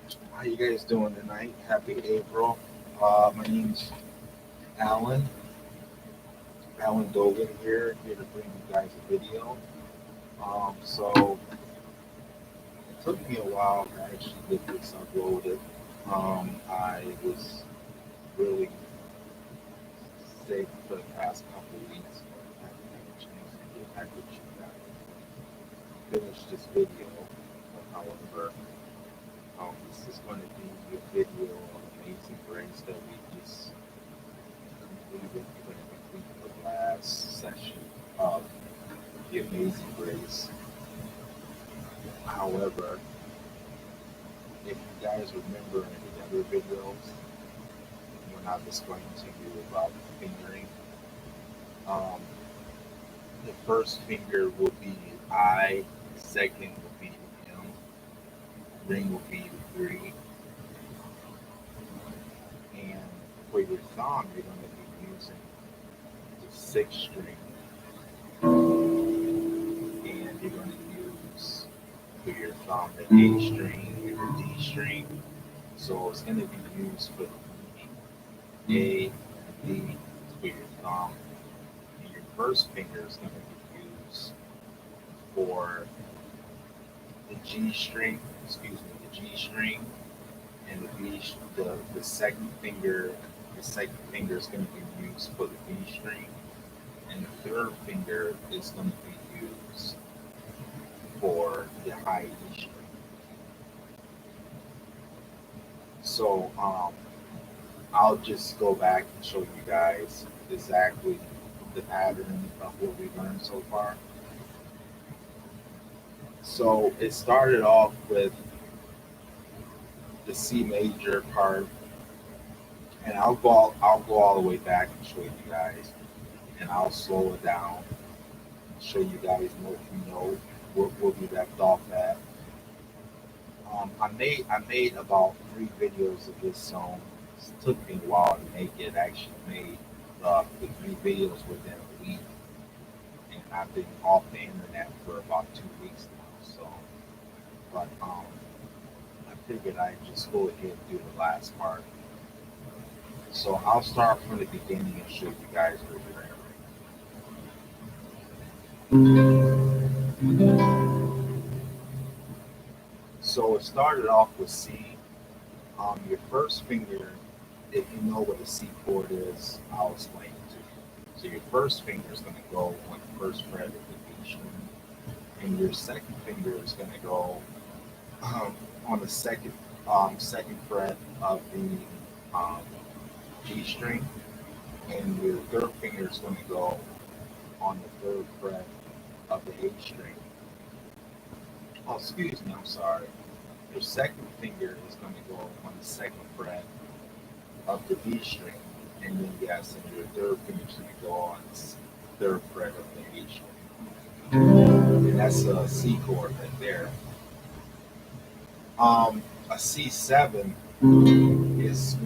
How you guys doing tonight? Happy April. My name's Alan. Alan Dogan here to bring you guys a video. So it took me a while to actually get this uploaded. I was really sick for the past couple of weeks, but I haven't had a chance to get back with you guys. Finish this video. However, this is going to be a video of Amazing Grace that we just completed. We're going to complete the last session of the Amazing Grace. However, if you guys remember in the other videos, when I was explaining to you about fingering, um, the first finger will be I, the second will be M, ring will be the 3, and for your thumb, you're going to be using the 6th string, and you're going to use for your thumb the A string and the D string. So it's going to be used for the A, D for your thumb, and your first finger is going to be used for the G string, the G string, and the second finger is going to be used for the B string, and the third finger is going to be used for the high E string. So I'll just go back and show you guys exactly the pattern of what we learned so far. So it started off with the C major part, and I'll go all the way back and show you guys, and I'll slow it down, show you guys where we left off at. I made about 3 videos of this song. It took me a while to make it. Actually made the 3 videos within a week, and I've been off the internet for about 2 weeks now. So, but I figured I'd just go ahead and do the last part. So I'll start from the beginning and show you guys where we're at. So it started off with C. Your first finger, if you know what a C chord is, I'll explain it to you. So your first finger is going to go on the first fret of the B string, and your second finger is going to go on the second fret of the G string, and your third finger is going to go on the third fret of the A string. Oh, excuse me, I'm sorry. Your second finger is going to go on the second fret of the B string, and then yes, and your third finger is going to go on the third fret of the A string. And that's a C chord right there. A C7 is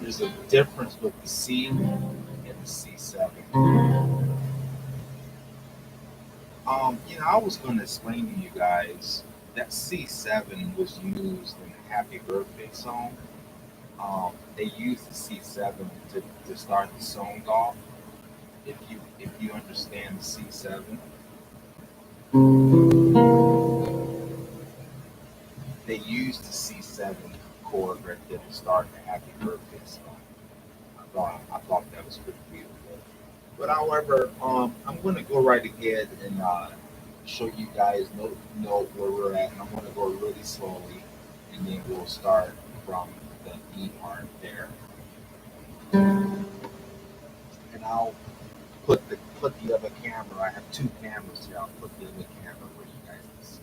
there's a difference with the C and the C7. I was going to explain to you guys that C7 was used in the Happy Birthday song. They used the C7 to start the song off. If you understand the C7, they used the C7 chord right there to start the Happy Birthday song. I thought that was pretty beautiful. But however, I'm going to go right ahead and show you guys know where we're at, and I'm going to go really slowly, and then we'll start from the E part there, and I'll put the other camera. I have 2 cameras here. I'll put the other camera where you guys can see.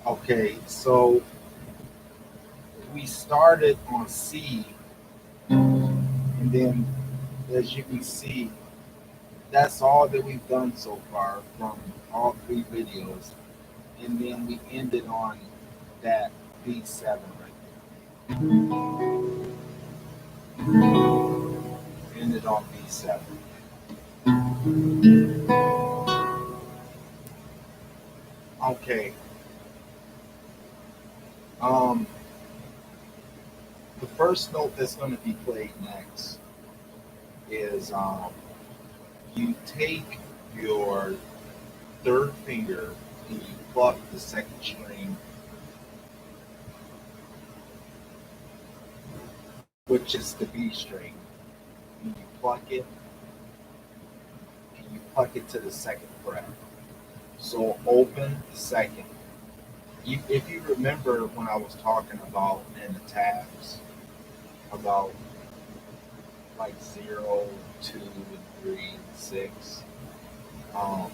Okay, so we started on C, and then as you can see, that's all that we've done so far from all three videos. And then we ended on that B7 right there. Ended on B7. Okay. Um, the first note that's going to be played next is you take your third finger and you pluck the second string, which is the B string. And you pluck it to the second fret. So open the second. If you remember when I was talking about in the tabs about like 0, 2, 3, 6, um,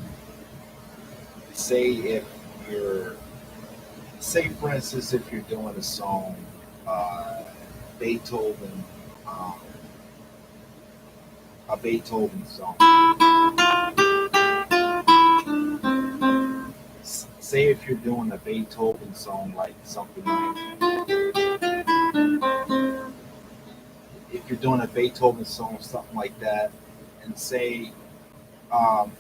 say if you're say for instance if you're doing a song, uh, Beethoven, um, a Beethoven song. Say if you're doing a Beethoven song like something like if you're doing a Beethoven song, something like that, and say um,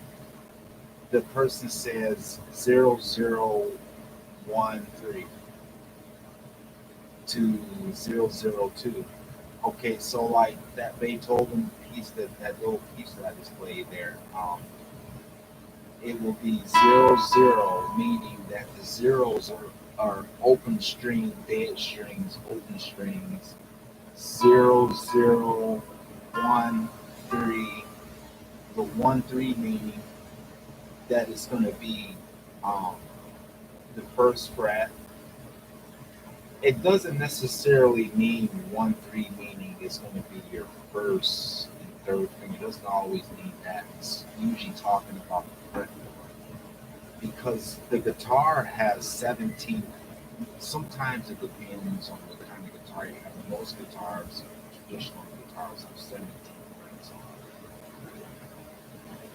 the person says 0013 to 002. Okay, so like that Beethoven piece, that little piece that I just played there, it will be 00, meaning that the zeros are open string, dead strings, open strings. 0013, the 1 3 meaning that is going to be um, the first fret. It doesn't necessarily mean 1 3 meaning it's going to be your first and third finger. It doesn't always mean that. It's usually talking about the fret because the guitar has 17. Sometimes it depends on the kind of guitar you have. Most guitars, traditional guitars, have 17 frets on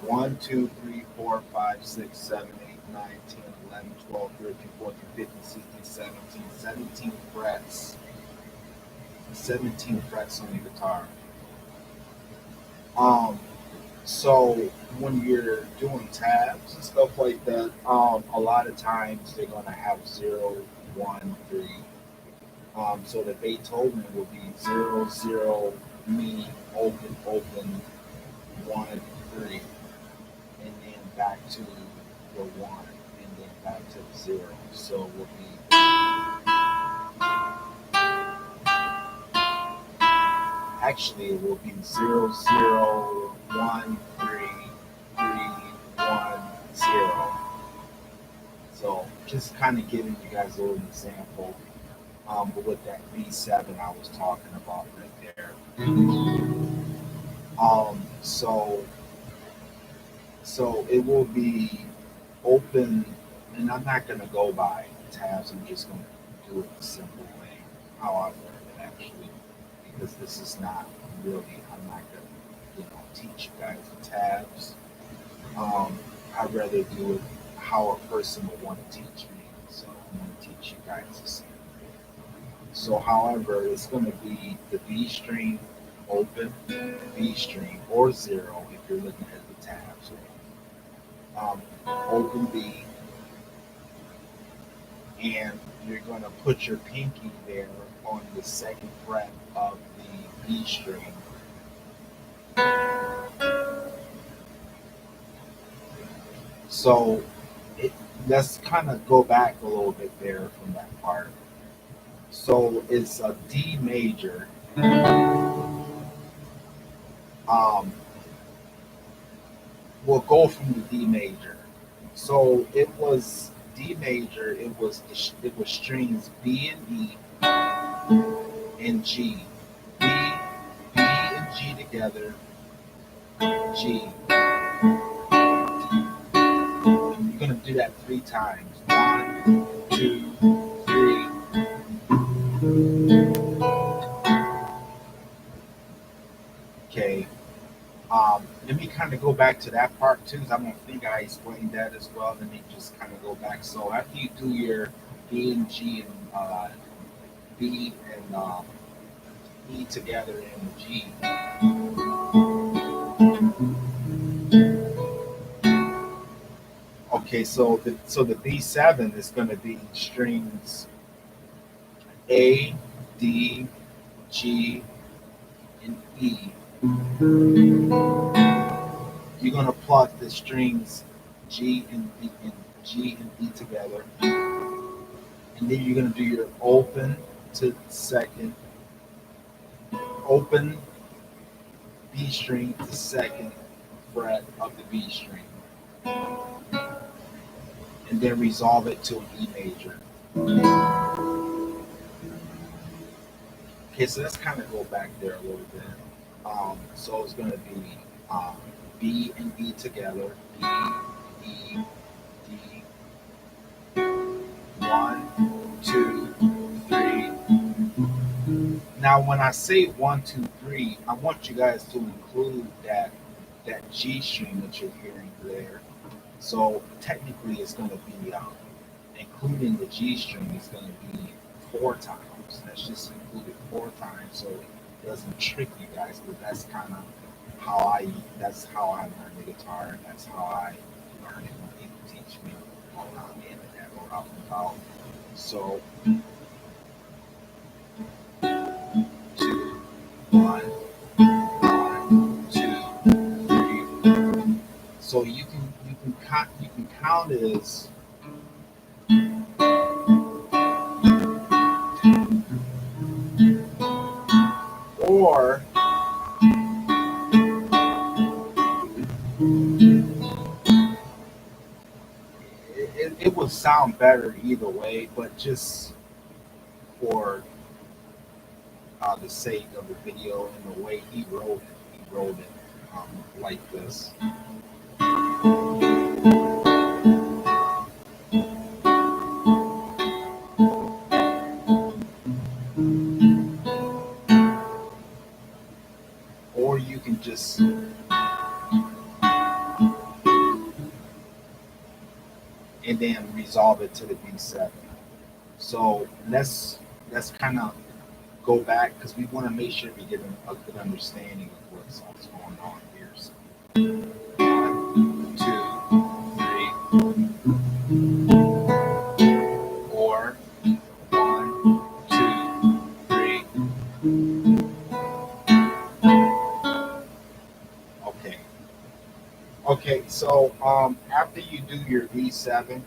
it. 1, 2, 3, 4, 5, 6, 7, 8, 9, 10, 11, 12, 13, 14, 15, 16, 17. 17 frets. 17 frets on the guitar. Um, so when you're doing tabs and stuff like that, a lot of times they're gonna have 0 1 3. So the Beethoven will be 00, meaning open, open, 1 3, and then back to the 1, and then back to the 0. So it will be actually it will be 00 1 3 3 1 0. So just kind of giving you guys a little example. But with that B7 I was talking about right there. So it will be open, and I'm not gonna go by tabs. I'm just gonna do it the simple way, how I learned it actually, because this is not really. I'm not gonna, teach you guys the tabs. I'd rather do it how a person would want to teach me. So I'm gonna teach you guys the same. So, however, it's going to be the B string open, B string, or 0 if you're looking at the tabs. Open B, and you're going to put your pinky there on the second fret of the B string. So, let's kind of go back a little bit there from that part. So it's a D major. We'll go from the D major. So it was D major. It was strings B and E and G. B and G together. G. You're gonna do that 3 times. 1, 2, 3. Okay. Let me kind of go back to that part too, because I don't think I explained that as well. Let me just kind of go back. So after you do your B and G and B and E together in G, okay. So the B7 is going to be strings A, D, G, and E. You're going to plug the strings G and B and G and E together, and then you're going to do your open to second, open B string to second fret of the B string, and then resolve it to an E major. Okay, so let's kind of go back there a little bit. So it's going to be B and E together, B, E, D, 1, 2, 3. Now, when I say 1, 2, 3, I want you guys to include that G string that you're hearing there. So technically, it's going to be including the G string is going to be 4 times. That's just included 4 times. So doesn't trick you guys, but that's kind of how I learned the guitar, and that's how I learned it when people teach me all around the internet or out and about. So 2, 1, 1, 2, 3. So you can count it as or it would sound better either way, but just for the sake of the video and the way he wrote it like this. Or you can just and then resolve it to the B7. So let's kind of go back because we want to make sure we get a good understanding of what's going on here. So 1, 2, 3, or 1, 2, 3. Okay. Okay. So after you do your B7.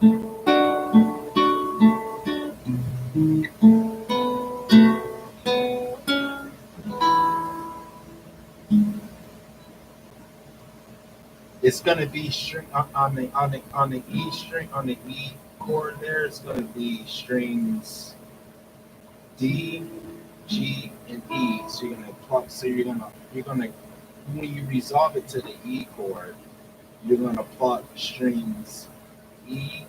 It's gonna be string on the E string on the E chord. There, it's gonna be strings D, G, and E. So you're gonna pluck. So you're gonna when you resolve it to the E chord, you're gonna pluck strings E,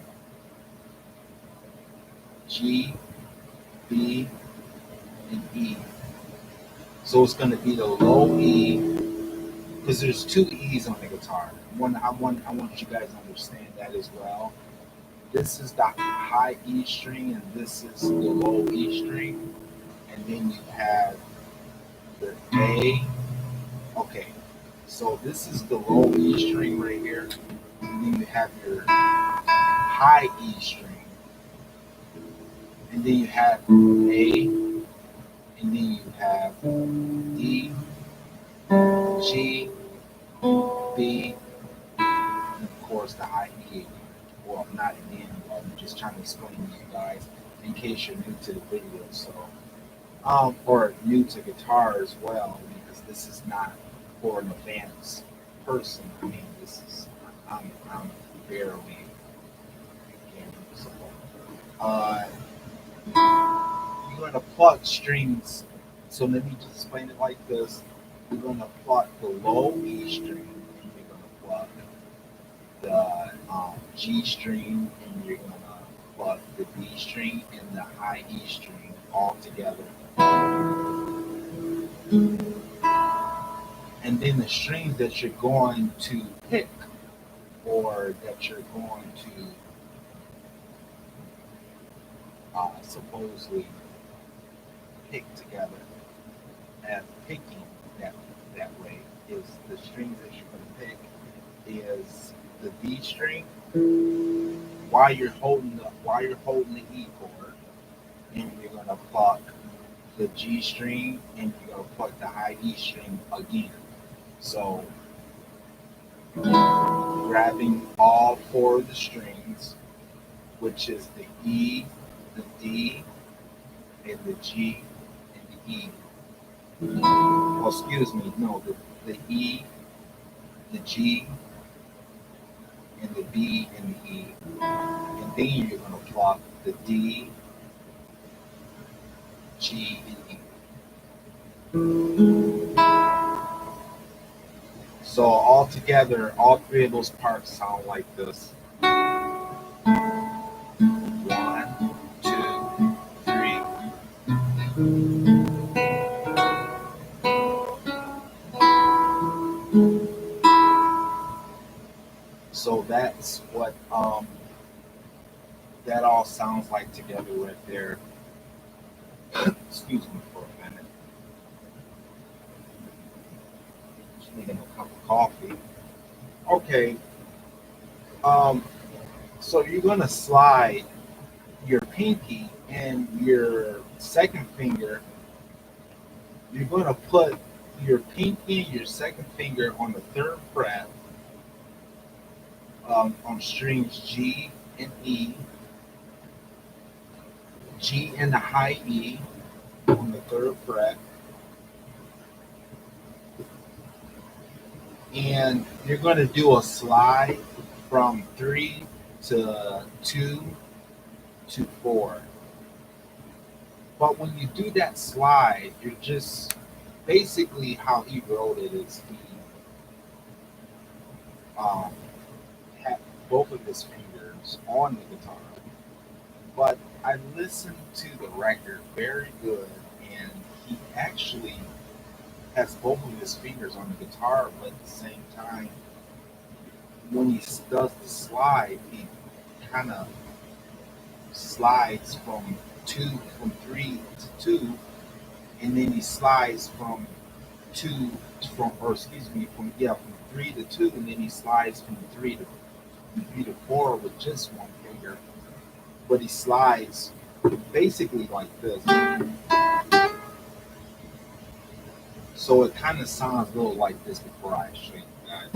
G, B, and E. So it's gonna be the low E because there's 2 E's on the guitar. I want you guys to understand that as well. This is the high E string, and this is the low E string, and then you have the A. Okay, so this is the low E string right here, and then you have your high E string, and then you have A, and then you have D, G, B, and of course the high E. Well, not again, but I'm just trying to explain to you guys in case you're new to the video. So, or new to guitar as well, because this is not for an advanced person. I mean, this is I'm barely beginning. So, you're gonna pluck strings. So let me just explain it like this: you're gonna pluck the low E string, and you're gonna pluck the G string, and you're gonna pluck the B string and the high E string all together. And then the strings that you're going to pick or that you're going to supposedly pick together as picking that way is the strings that you're going to pick is the B string while you're holding the E chord, and you're gonna pluck the G string, and you're gonna pluck the high E string again. So grabbing all 4 of the strings, which is the E, the D, and the G, and the E. Oh, excuse me, no, the E, the G, and the B, and the E. And then you're going to pluck the D, G, and E. So all together, all 3 of those parts sound like this. 1, 2, 3. So that's what that all sounds like together right there. Excuse me for a minute. making a cup of coffee. Okay, um, so you're gonna slide your pinky and your second finger. You're gonna put your pinky and your second finger on the third fret on strings G and E, G and the high E on the third fret, and you're going to do a slide from 3 to 2 to 4. But when you do that slide, you're just basically how he wrote it is he um, had both of his fingers on the guitar. But I listened to the record very good, and he actually has both of his fingers on the guitar, but at the same time, when he does the slide, he kind of slides from 3 to 2, and then he slides two or excuse me, from 3 to 2, and then he slides from 3 to 4 with just one finger. But he slides basically like this. So it kind of sounds a little like this before I show you guys.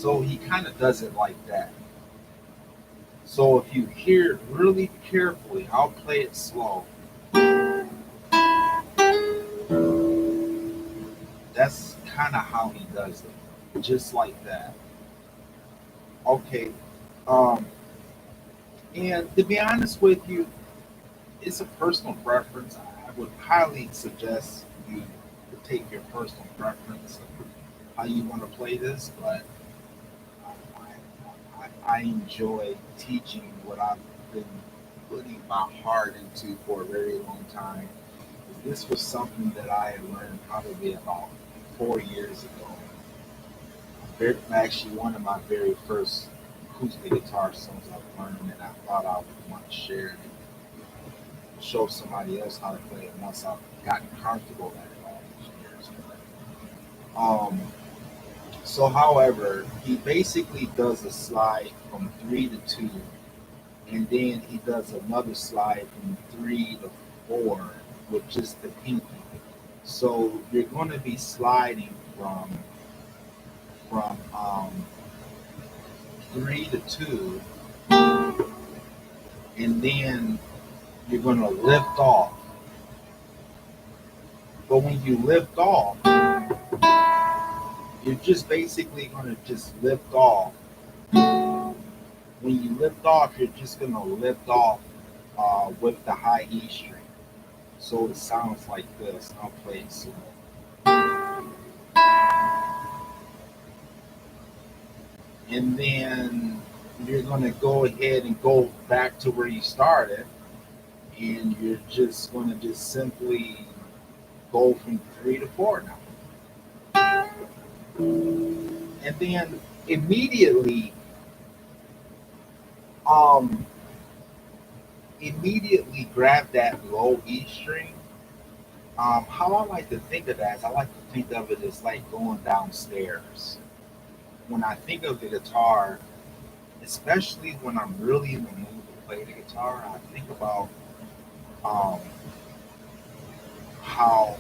So he kind of does it like that. So if you hear it really carefully, I'll play it slow. That's kind of how he does it, just like that. Okay, um, and to be honest with you, it's a personal preference. I would highly suggest you to take your personal preference of how you want to play this, but I enjoy teaching what I've been putting my heart into for a very long time. This was something that I had learned probably about 4 years ago. Actually, one of my very first acoustic guitar songs I've learned, and I thought I would want to share it and show somebody else how to play it once I've gotten comfortable at it all these years. So, however, he basically does a slide from 3 to 2, and then he does another slide from 3 to 4 with just the pinky. So you're going to be sliding from 3 to 2, and then you're going to lift off. But when you lift off, you're just basically going to just lift off. When you lift off, you're just going to lift off with the high E string. So it sounds like this. I'll play it slow. And then you're going to go ahead and go back to where you started, and you're just going to just simply go from 3 to 4 now. And then immediately, um, grab that low E string. How I like to think of that is I like to think of it as like going downstairs. When I think of the guitar, especially when I'm really in the mood to play the guitar, I think about um, how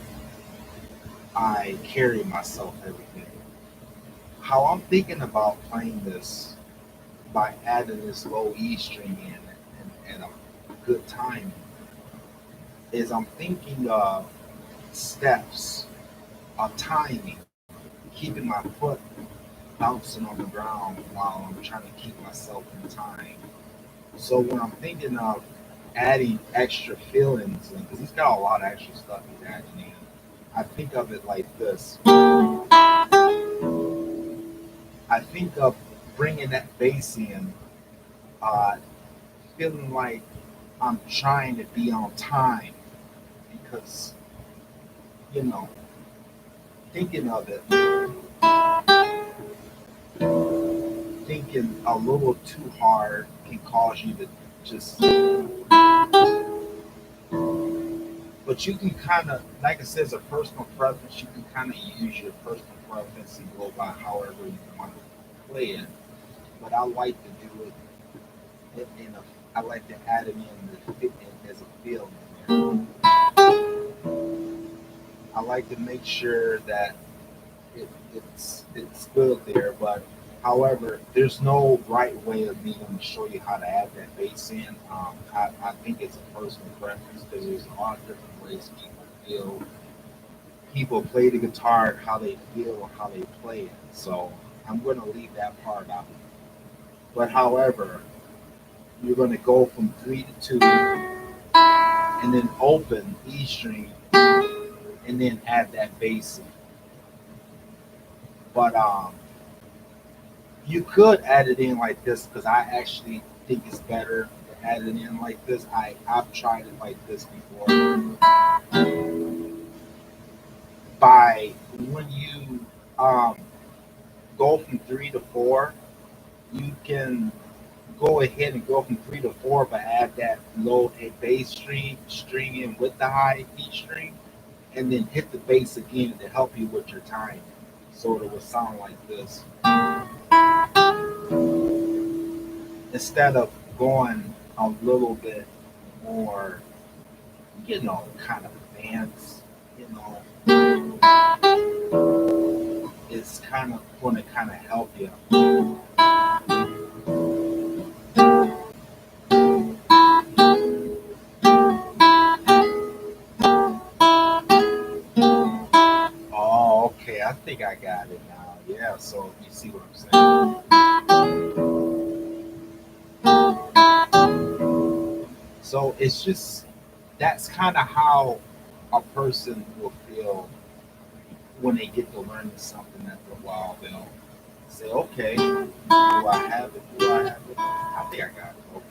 I carry myself every day. How I'm thinking about playing this by adding this low E string in and a good timing is I'm thinking of steps, of timing, keeping my foot bouncing on the ground while I'm trying to keep myself in time. So when I'm thinking of adding extra feelings, because he's got a lot of extra stuff he's adding in, I think of it like this. I think of bringing that bass in, uh, feeling like I'm trying to be on time because, you know, thinking of it, thinking a little too hard can cause you to just. But But you can kind of, like I said, it's a personal preference. You can kind of use your personal preference and go by however you want to play it. But I like to do it in a. I like to add it in the fit in as a feel in there. I like to make sure that it's good there. But however, there's no right way of me going to show you how to add that bass in. I think it's a personal preference because there's a lot of different ways people feel. People play the guitar, how they feel, how they play it. So I'm going to leave that part out. But however, you're going to go from three to two, and then open E string, and then add that bass in. But you could add it in like this because I actually think it's better to add it in like this. I've tried it like this before. By when you um, go from three to four, you can go ahead and go from three to four, but add that low a bass string in with the high E string, and then hit the bass again to help you with your timing. So it would sound like this instead of going a little bit more, kind of advanced. You it's kind of going to kind of help you. Oh, okay. I think I got it now. Yeah. So you see what I'm saying? So it's just that's kind of how a person will feel when they get to learn something after a while. They'll say, "Okay, do I have it? Do I have it? I think I got it." Okay.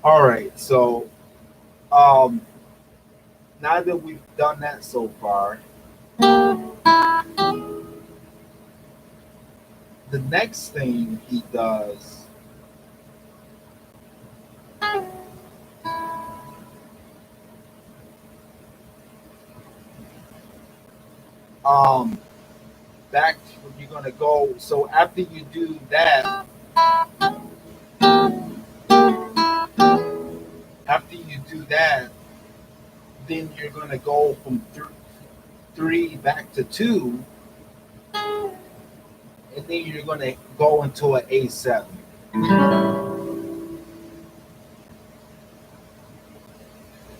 All right. So um, now that we've done that so far, the next thing he does, um, back you're gonna go. So after you do that, after you do that, then you're gonna go from three back to two, and then you're gonna go into an A7.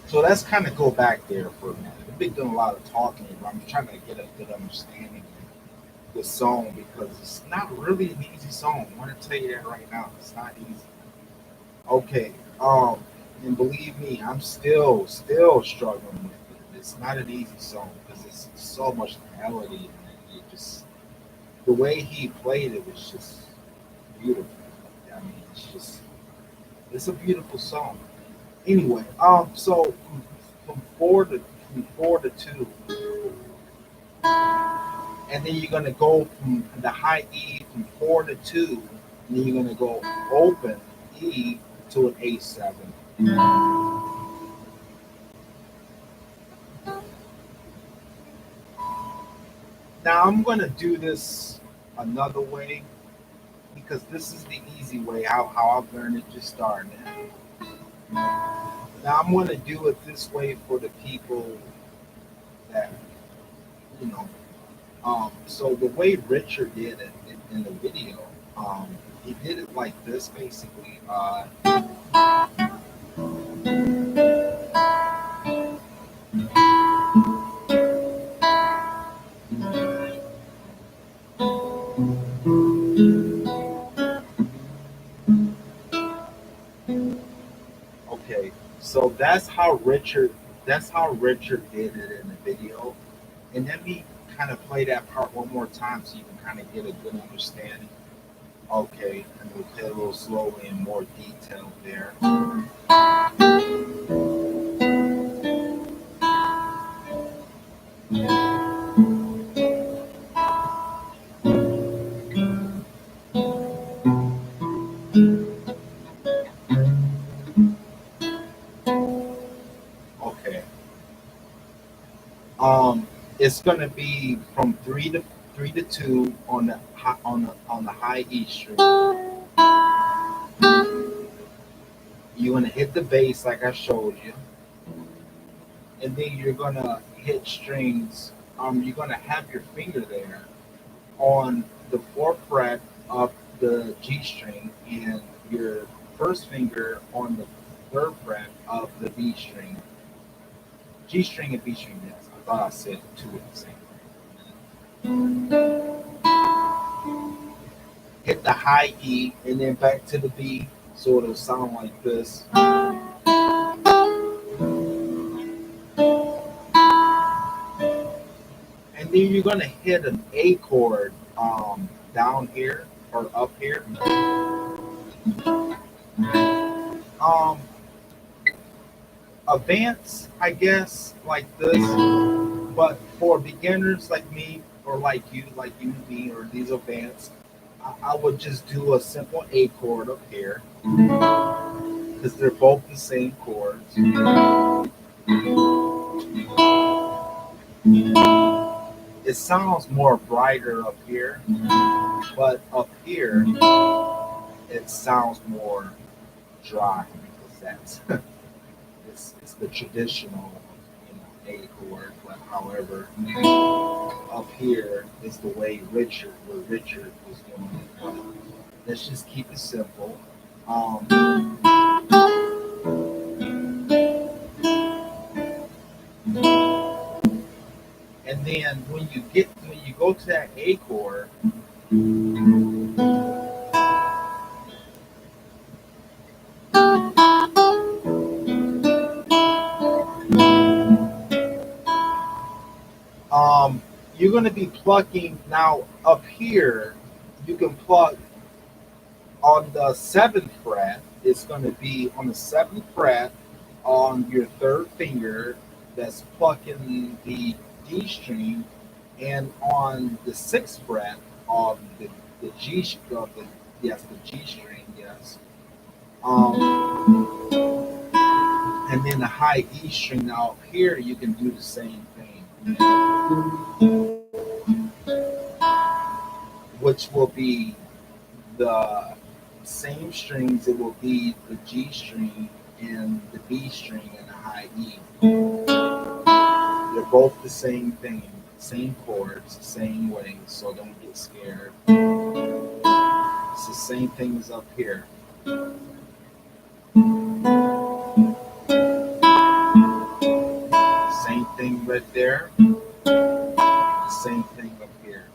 So let's kind of go back there for a minute. I've been doing a lot of talking, but I'm trying to get a good understanding of the song because it's not really an easy song. I want to tell you that right now. It's not easy. Okay. And believe me, I'm still struggling with it. It's not an easy song because it's so much melody in it. It just the way he played it was just beautiful. I mean, it's a beautiful song. Anyway, so from four to two, and then you're gonna go from the high E from four to two, and then you're gonna go open E to an A7. Now I'm gonna do this another way because this is the easy way how I've learned it just starting it. Now I'm gonna do it this way for the people that you know. So the way Richard did it in the video, he did it like this basically. Okay, so that's how Richard did it in the video, and let me kind of play that part one more time so you can kind of get a good understanding. Okay, and we'll play a little slowly in more detail there. Okay. going to be from 3 to 2 on the high E string. You're going to hit the bass like I showed you, and then you're going to hit strings. You're going to have your finger there on the fourth fret of the G string and your first finger on the third fret of the B string. G string and B string, yes. I thought I said two at the same time. Hit the high E and then back to the B, so it'll sound like this. And then you're gonna hit an A chord down here or up here. Advance, I guess, like this. But for beginners like me or like you and me, or these advanced, I would just do a simple A chord up here because they're both the same chords. It sounds more brighter up here, but up here it sounds more dry because that's it's the traditional A chord. But however, up here is the way Richard was doing it. But let's just keep it simple. And then when you go to that A chord, you're going to be plucking now up here. You can pluck on the 7th fret. It's going to be on the 7th fret on your third finger. That's plucking the D string, and on the 6th fret of the G of the G string, yes. And then the high E string. Now up here you can do the same thing, which will be the same strings. It will be the G string and the B string and the high E. They're both the same thing, same chords, same way, so don't get scared. It's the same thing as up here. Same thing right there. The same thing up here.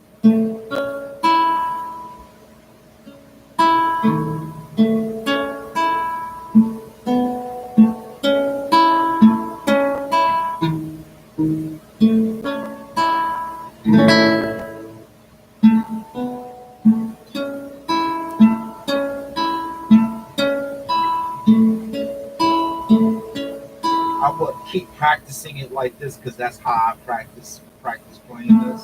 I would keep practicing it like this because that's how I practice playing this.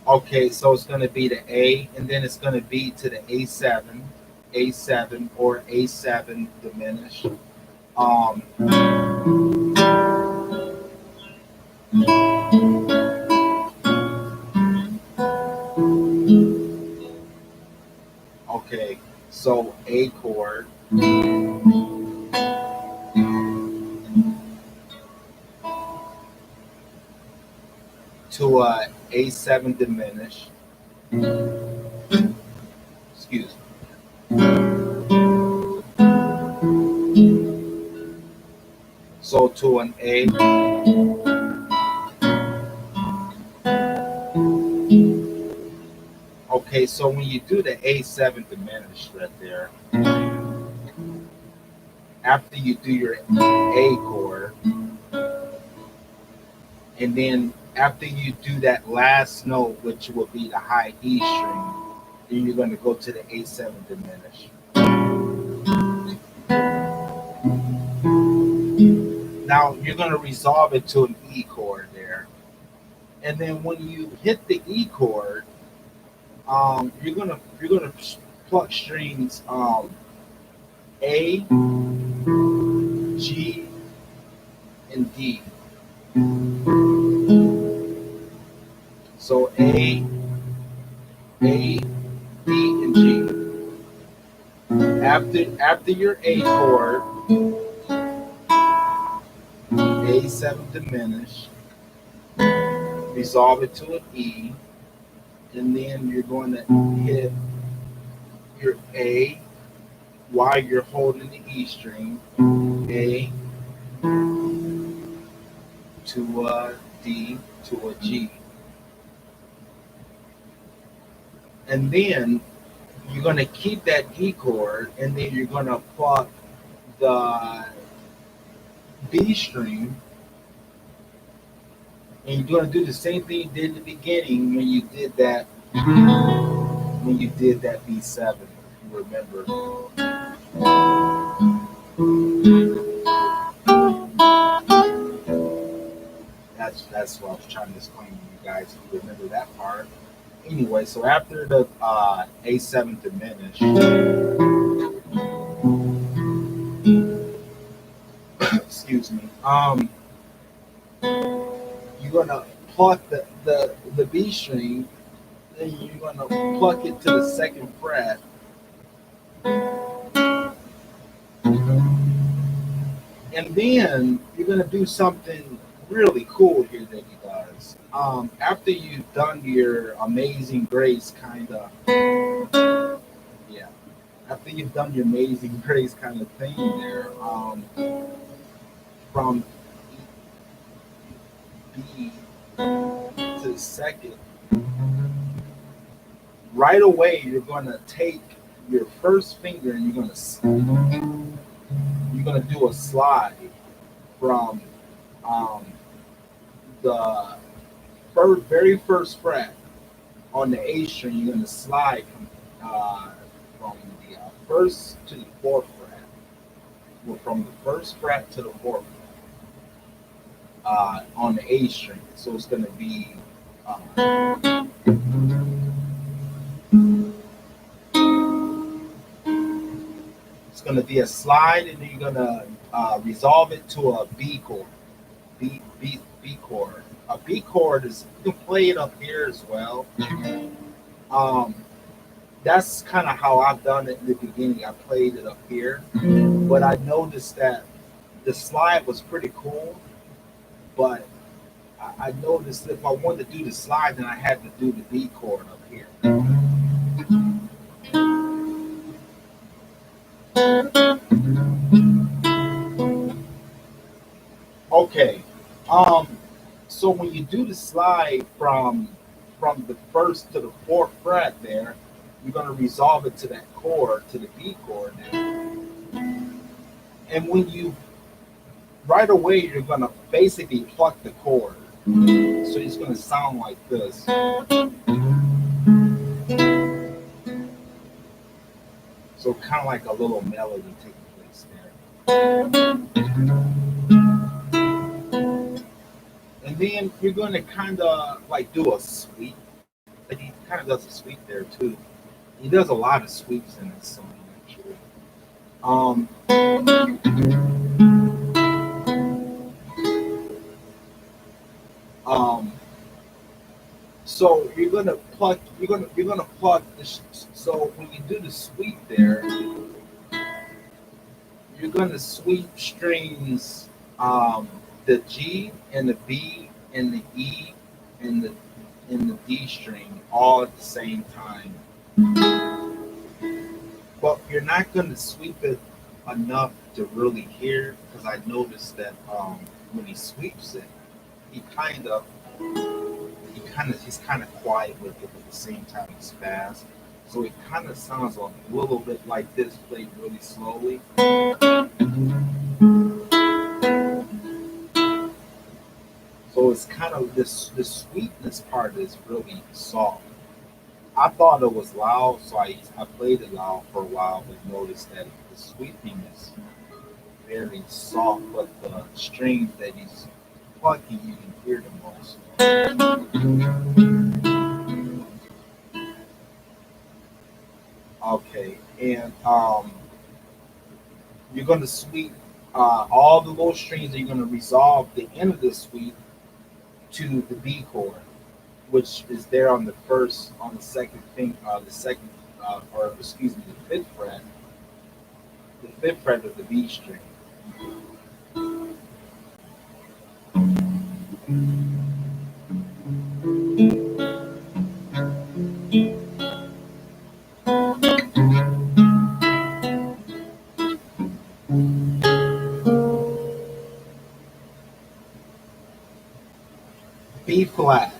Okay, so it's going to be the A, and then it's going to be to the A7 or A7 diminished. Okay, so A chord. To a A7 diminished. Excuse me. So to an A. Okay, so when you do the A7 diminished right there, after you do your A chord, and then after you do that last note, which will be the high E string, then you're going to go to the A7 diminished. Now you're going to resolve it to an E chord there, and then when you hit the E chord, you're gonna pluck strings A, G, and D. So A, D, and G. After your A chord, A7 diminished, resolve it to an E, and then you're going to hit your A while you're holding the E string, A to a D to a G. And then you're going to keep that E chord, and then you're going to pluck the B string, and you're going to do the same thing you did in the beginning when you did that B7. If you remember. That's what I was trying to explain to you guys. If you remember that part. Anyway, so after the A7 diminished, excuse me, you're gonna pluck the B string, then you're gonna pluck it to the second fret, and then you're gonna do something really cool here that he does. After you've done your Amazing Grace kind of, yeah, after you've done your Amazing Grace kind of thing there, from B to the second, right away you're gonna take your first finger and you're gonna do a slide from the very first fret on the A string. You're gonna slide from the first to the fourth fret, well, from the first fret to the fourth on the A string. So it's gonna be it's gonna be a slide, and then you're gonna resolve it to a B chord. B chord. A B chord is, you can play it up here as well. Um, that's kind of how I've done it in the beginning. I played it up here, but I noticed that the slide was pretty cool. But I noticed if I wanted to do the slide, then I had to do the B chord up here. Okay. Um, so when you do the slide from the first to the fourth fret there, you're gonna resolve it to that chord, to the B chord there. And when you right away you're gonna basically pluck the chord. So it's gonna sound like this. So kind of like a little melody taking place there. And then you're gonna kind of like do a sweep. Like he kind of does a sweep there too. He does a lot of sweeps in this song actually. Um, um, so you're gonna pluck this. So when you do the sweep there, you're gonna sweep strings, the G and the B and the E and the D string all at the same time. But you're not gonna sweep it enough to really hear, because I noticed that when he sweeps it, he kind of he's kind of quiet with it, at the same time he's fast. So it kind of sounds a little bit like this played really slowly. So it's kind of this the sweetness part is really soft. I thought it was loud, so I played it loud for a while, but noticed that the sweeping is very soft, but the strings that he's plucking, you can hear the most. Okay, and You're going to sweep all the low strings, and you're going to resolve the end of the sweep to the B chord, which is there on the first, on the second thing, the second, or excuse me, the fifth fret of the B string. B flat.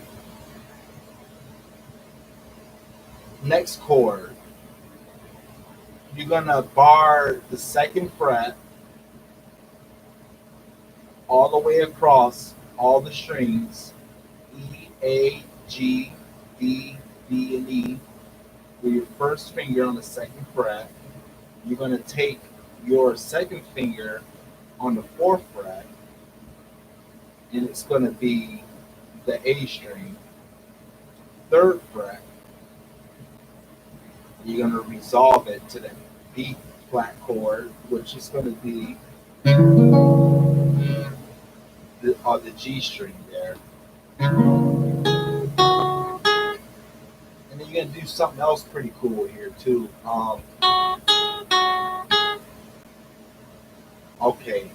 Next chord, you're gonna bar the second fret all the way across all the strings, E, A, G, D, D, and E, with your first finger on the second fret. You're gonna take your second finger on the fourth fret, and it's gonna be the A string. Third fret, you're gonna resolve it to the B flat chord, which is gonna be the G string there. And then you're gonna do something else pretty cool here too. Okay,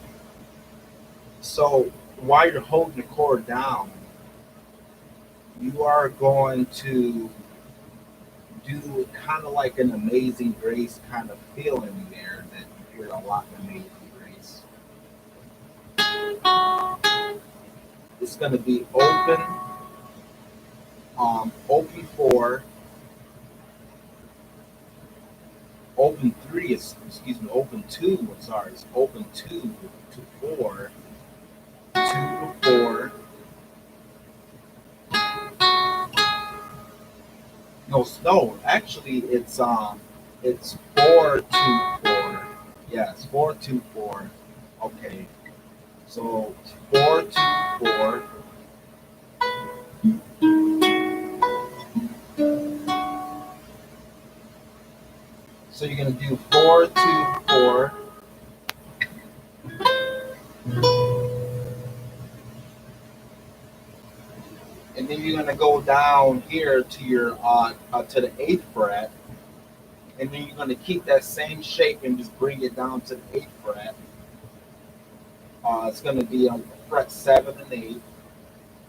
so while you're holding the chord down, you are going to do kind of like an Amazing Grace kind of feeling there that you hear a lot in Amazing Grace. It's going to be open 4, open 3, excuse me, open 2, I'm sorry, it's open 2 to 4, 2 to 4. No, actually it's 4 to 4. Yeah, it's 4 to 4. Okay. So 4 to 4. So you're gonna do 4 to 4. And then you're gonna go down here to your to the 8th fret, and then you're gonna keep that same shape and just bring it down to the 8th fret. It's gonna be on fret 7 and 8,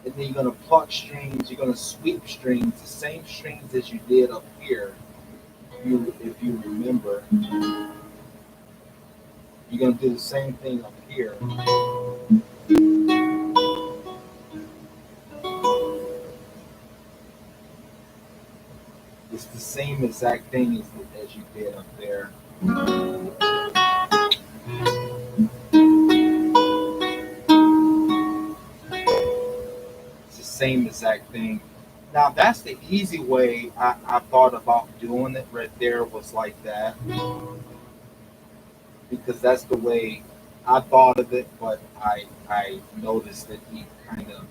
and then you're gonna pluck strings. You're gonna sweep strings, the same strings as you did up here. If you remember, you're gonna do the same thing up here. It's the same exact thing as you did up there. It's the same exact thing. Now that's the easy way I thought about doing it right there, was like that, because that's the way I thought of it, but I noticed that he kind of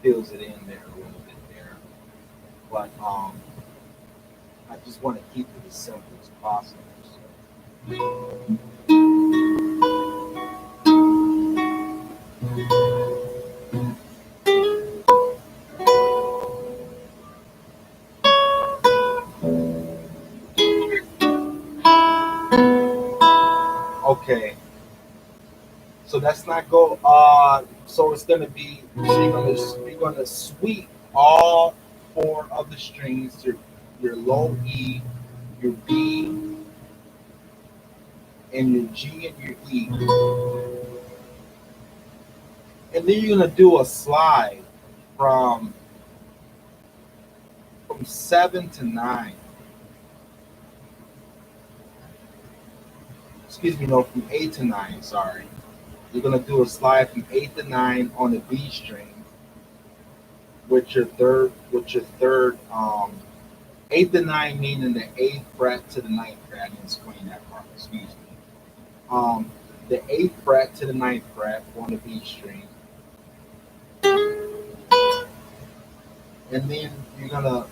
fills it in there a little bit there. But I just want to keep it as simple as possible. So. Okay, so let's not go. So it's gonna be. So you're gonna sweep all 4 of the strings. Your low E, your B, and your G and your E, and then you're gonna do a slide from 7 to 9. Excuse me, no, from 8 to 9. Sorry, you're gonna do a slide from 8 to 9 on the B string, with your third 8 to 9 meaning the 8th fret to the 9th fret. I didn't explain that part. Excuse me. The 8th fret to the 9th fret on the B string, and then you're gonna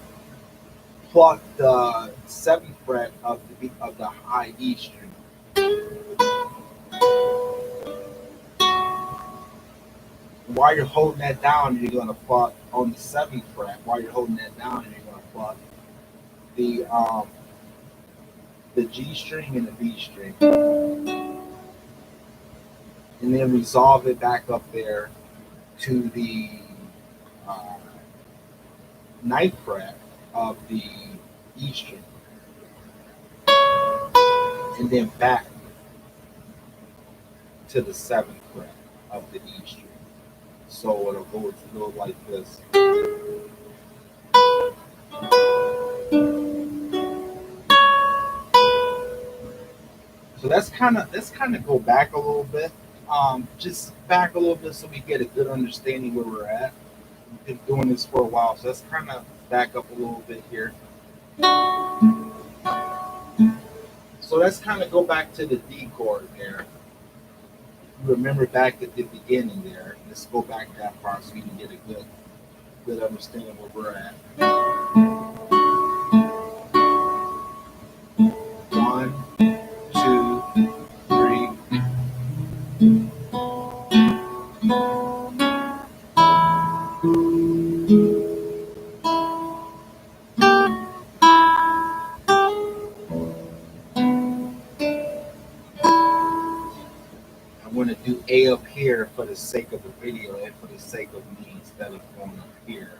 pluck the 7th fret of the high E string. While you're holding that down, you're gonna pluck on the seventh fret. While you're holding that down, you're gonna pluck the um the G string and the B string, and then resolve it back up there to the uh, ninth fret of the E string, and then back to the seventh fret of the E string. So it'll go like this. So that's kind of go back a little bit. Just back a little bit so we get a good understanding where we're at. We've been doing this for a while, so let's kind of back up a little bit here. So let's kind of go back to the D chord there. Remember back at the beginning there. Let's go back that far so we can get a good understanding where we're at. One, two, three. I want to do A up here for the sake of the video and for the sake of me instead of going up here.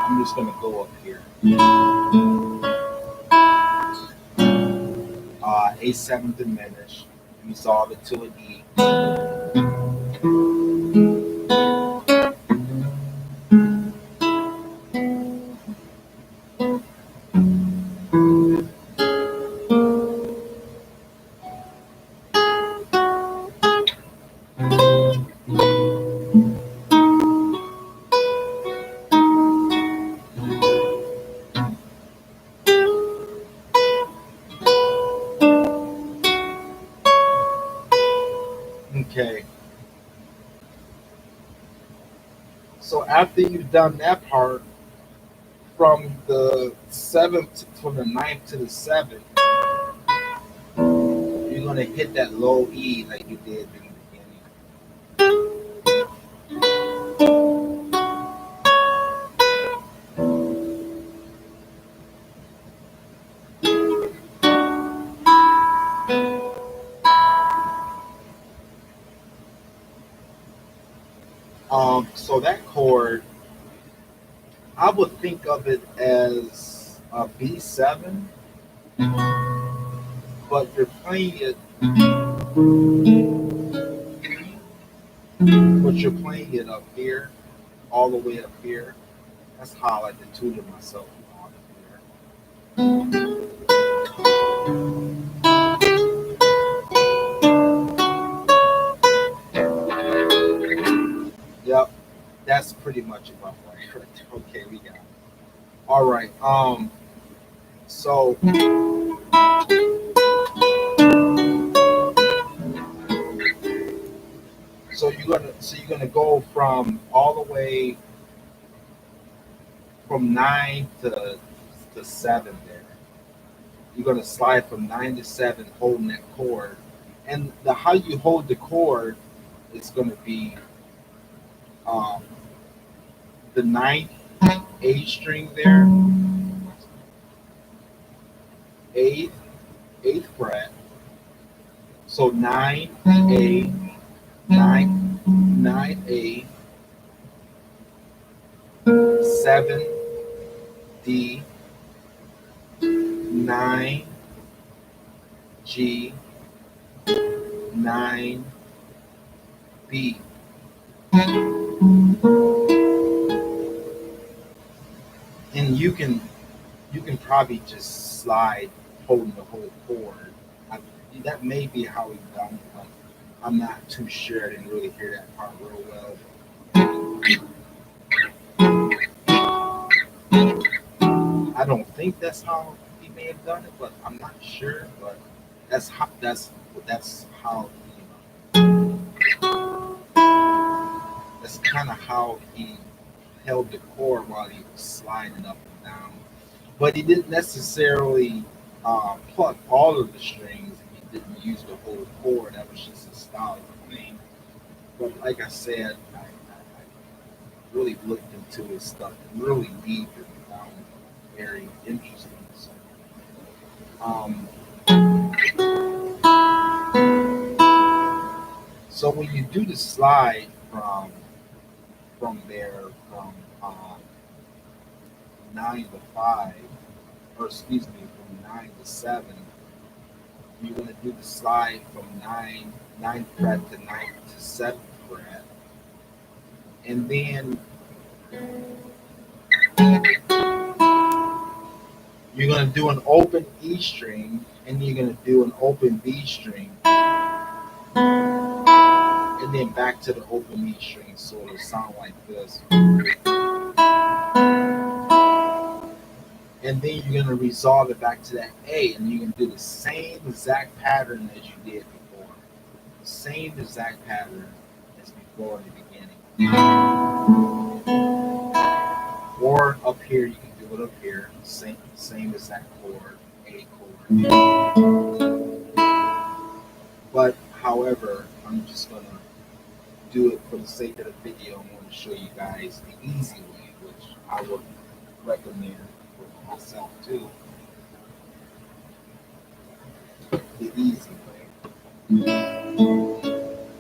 I'm just going to go up here. A7 diminished. Resolve it to an E. Okay. So after you've done that part, from the ninth to the seventh, you're gonna hit that low E like you did in the beginning. So that chord, I would think of it as a B7, but you're playing it, up here, all the way up here. That's how I like to tutor myself on here. Yep, that's pretty much about right. Okay, we got it. All right. So you're gonna go from all the way from 9 to 7 there. You're gonna slide from 9 to 7, holding that chord, and how you hold the chord is gonna be um, the ninth A string there, eighth fret. So 9 A, 9 A, 7 D, 9 G, 9 B. And you can probably just slide holding the whole chord. That may be how he done it, but I'm not too sure. I didn't really hear that part real well. I don't think that's how he may have done it, but I'm not sure. But that's how that's kind of how he held the chord while he was sliding up and down. But he didn't necessarily pluck all of the strings. He didn't use the whole chord. That was just a style of playing. But like I said, I really looked into this stuff really deep and found it very interesting. So, um, so when you do the slide from there from 9 to 5, or excuse me, from 9 to 7, you're gonna do the slide from ninth fret to ninth to seventh fret, and then you're gonna do an open E string, and you're gonna do an open B string, and then back to the open E string, so it'll sound like this. And then you're gonna resolve it back to that A, and you're gonna do the same exact pattern as you did before. The same exact pattern as before in the beginning. Or up here, you can do it up here, same exact chord, A chord. But however, I'm just gonna do it for the sake of the video. I'm going to show you guys the easy way, which I would recommend for myself too. The easy way.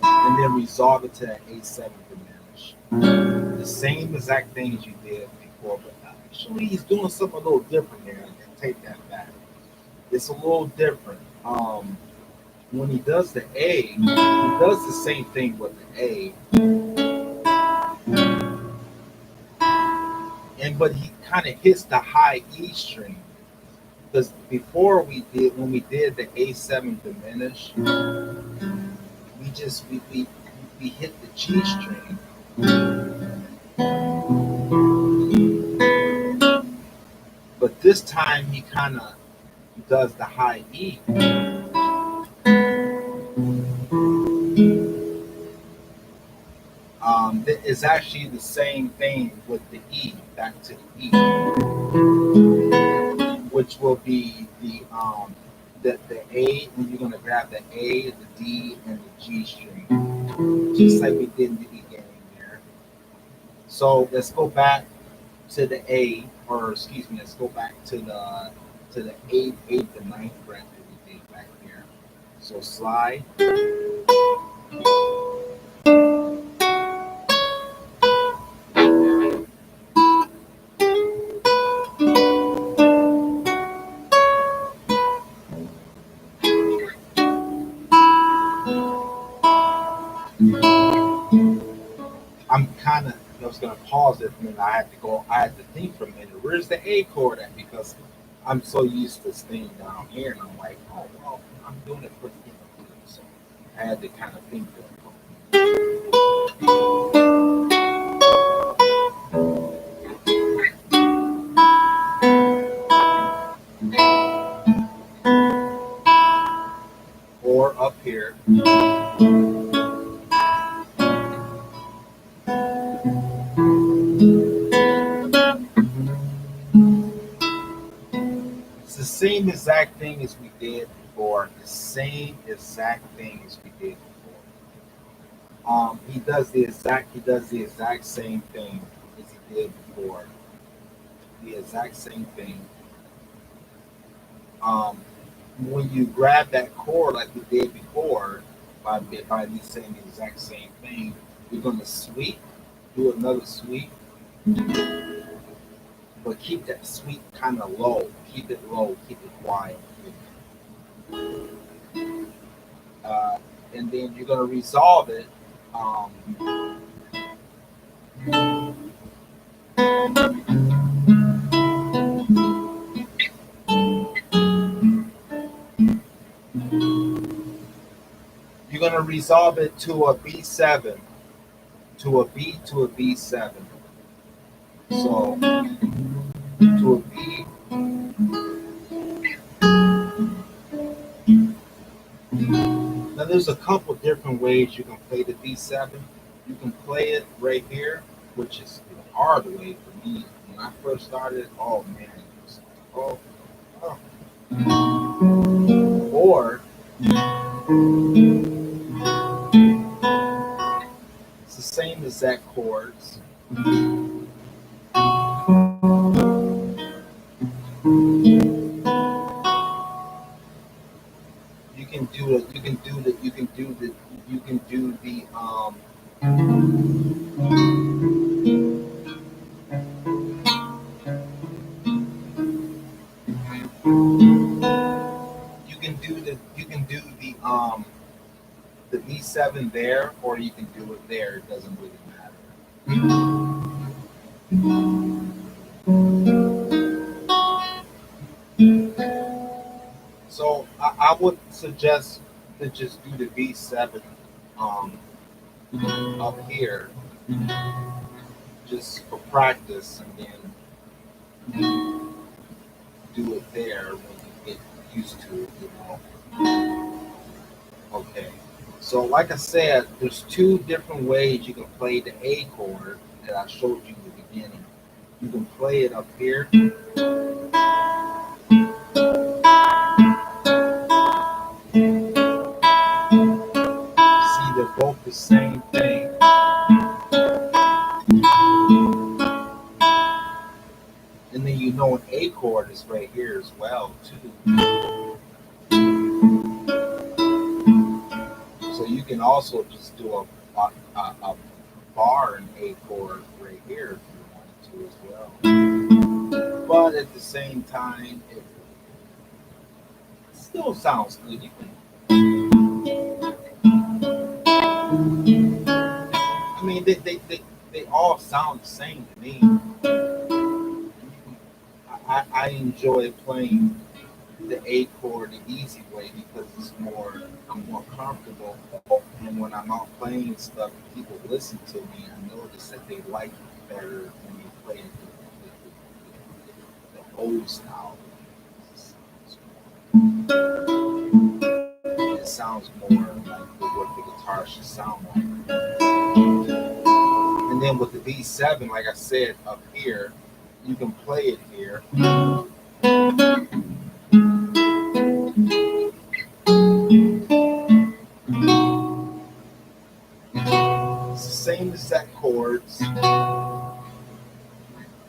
And then resolve it to that A7 diminished. The same exact thing as you did before, but actually he's doing something a little different there, and take that back. It's a little different. When he does the A, he does the same thing with the A, but he kind of hits the high E string. Because before when we did the A7 diminished, we hit the G string. But this time he kind of does the high E. It's actually the same thing with the E, back to the E, which will be the A, and you're gonna grab the A, the D, and the G string, just like we did in the beginning there. So let's go back to the A, or excuse me, let's go back to the eighth and ninth fret that we did back here. So slide. I was gonna pause it, and then I had to think for a minute. Where's the A chord at? Because I'm so used to staying down here, and I'm like, oh well, I'm doing it for the so I had to kind of think for it. Or up here. It's the same exact thing as we did before. The same exact thing as we did before. He does the exact same thing as he did before. The exact same thing. When you grab that chord like we did before, by me saying the exact same thing, you're gonna sweep, do another sweep, but keep that sweep kind of low. Keep it low. Keep it quiet. And then you're gonna resolve it. You're gonna resolve it to a B7, to a B to a B7. So to a B. Now there's a couple different ways you can play the B7. You can play it right here, which is the hard way for me. When I first started, oh man, it was like, oh. Or set chords. You can do the you can do the you can do the you can do the you can do the B7 there, or you can do it there. It doesn't really matter. So I would suggest to just do the B7 up here, just for practice, and then do it there when you get used to it, you know. Okay. So like I said, there's two different ways you can play the A chord that I showed you in the beginning. You can play it up here. See, they're both the same thing. And then you know an A chord is right here as well too. So you can also just do a bar and A chord right here if you wanted to as well. But at the same time, it still sounds good. You can, I mean, they all sound the same to me. I enjoy playing the A chord the easy way because I'm more comfortable. And when I'm out playing stuff, people listen to me. I notice that they like it better when you play the old style. It sounds more like what the guitar should sound like. And then with the B7, like I said, up here, you can play it here. It's the same exact chords.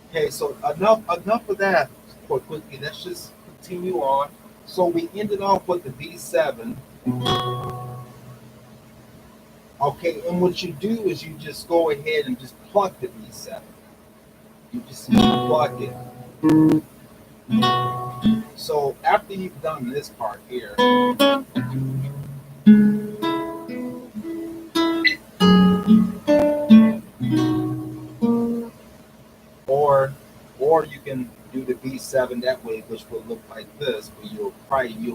Okay, so enough of that for quickly. Let's just continue on. So we ended off with the B7. Okay, and what you do is you just go ahead and just pluck the B7. You just pluck it. So after you've done this part here, or you can do the B7 that way, which will look like this, but you'll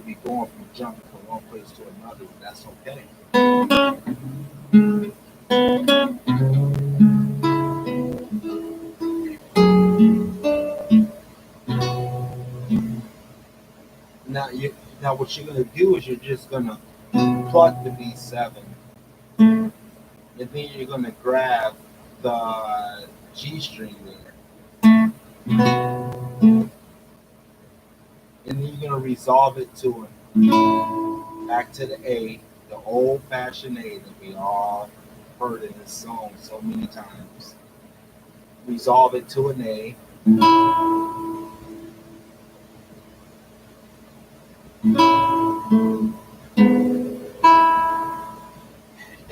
be going from jumping from one place to another. That's okay. Now what you're gonna do is you're just gonna pluck the B7, and then you're gonna grab the G string there, and then you're gonna resolve it to back to the A, the old-fashioned A that we all heard in this song so many times. Resolve it to an A.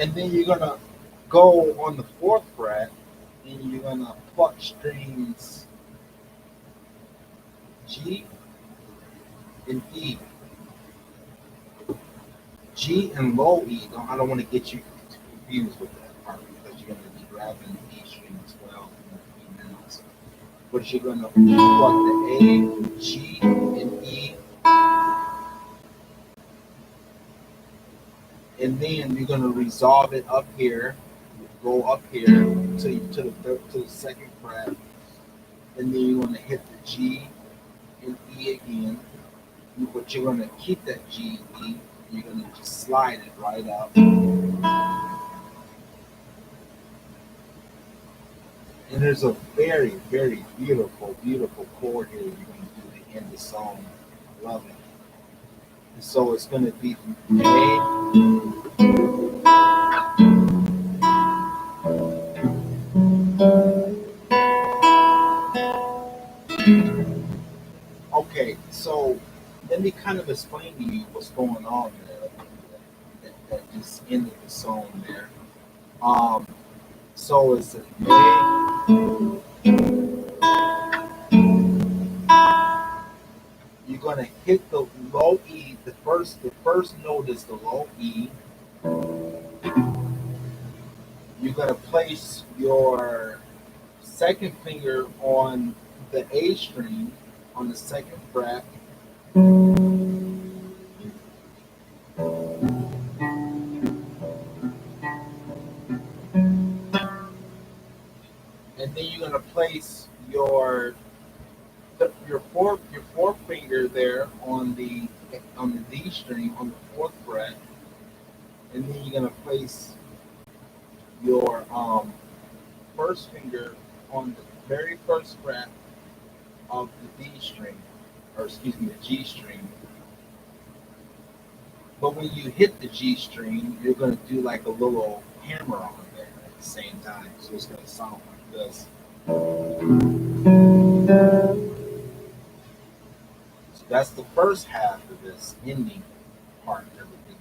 And then you're gonna go on the 4th fret and you're gonna pluck strings G and E. G and low E. I don't want to get you confused with that part because you're gonna be grabbing the E string as well. But you're gonna pluck the A, G, and E. And then you're gonna resolve it up here, go up here to the 2nd fret, and then you're gonna hit the G and E again. But you're gonna keep that G and E. You're gonna just slide it right up. And there's a very, very beautiful chord here you're gonna do to end the song. I love it. And so it's gonna be A. just ending the song there. Um, so it's an A. You're gonna hit the low E. The first note is the low E. You're gonna place your second finger on the A string on the second fret, and then you're gonna place your fourth finger there on the D string on the fourth fret, and then you're gonna place your first finger on the very first fret of the D string, or excuse me, the G string. But when you hit the G string, you're gonna do like a little hammer on there at the same time, so it's gonna sound like this. So that's the first half of this ending part of everything.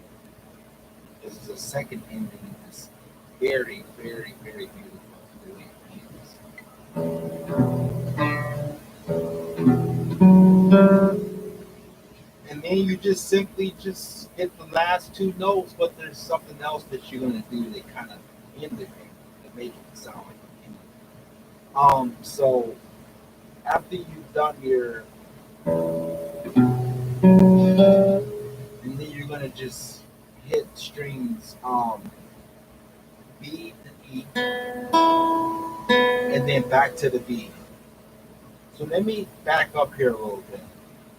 This is the second ending. It's very, very, very beautiful the way it ends. And then you just simply just hit the last two notes, but there's something else that you're gonna do that kind of end it to make it sound like an ending. So after you've done your, and then you're gonna just hit strings B to E, and then back to the B. So let me back up here a little bit.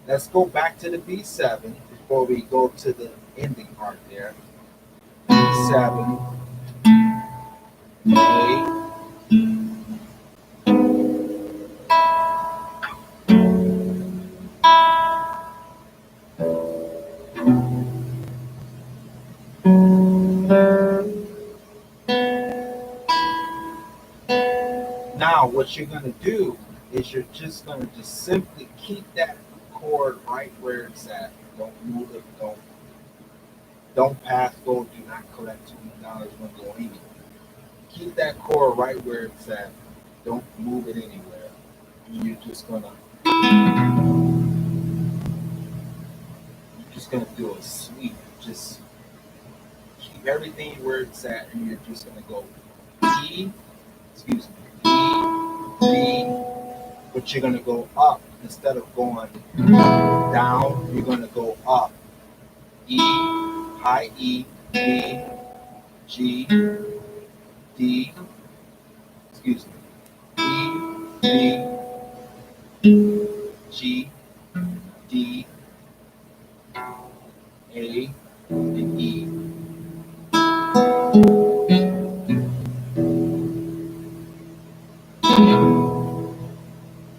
Let's go back to the B7 before we go to the ending part there. B7, A, now what you're gonna do is you're just gonna just simply keep that chord right where it's at. Don't move it. Don't pass go. Do not collect $20 when going anywhere. Keep that chord right where it's at. Don't move it anywhere. And you're just gonna do a sweep. Just keep everything where it's at, and you're just gonna go E, excuse me, E, B, but you're gonna go up instead of going down. You're gonna go up. E, high E, B, G, D, excuse me, E, B, G, D, A, and E.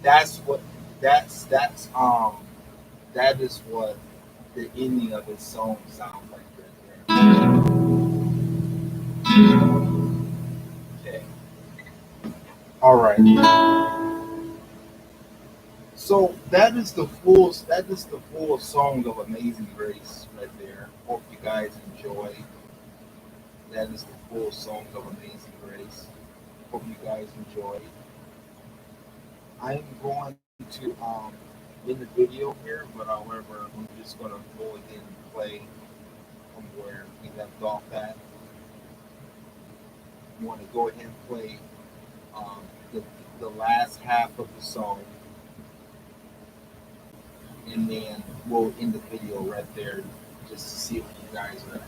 That's what that is what the ending of his song sounds like right there. Okay. All right. So that is the full song of Amazing Grace right there. Hope you guys enjoy. That is the full song of Amazing Grace. Hope you guys enjoy. I'm going to end the video here, but however, I'm just gonna go ahead and play from where we left off at. You want to go ahead and play um, the the last half of the song, and then we'll end the video right there, just to see what you guys are.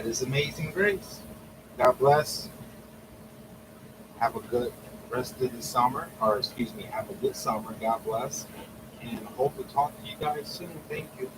That is Amazing Grace. God bless. Have a good rest of the summer, or excuse me, have a good summer. God bless. And hope to talk to you guys soon. Thank you.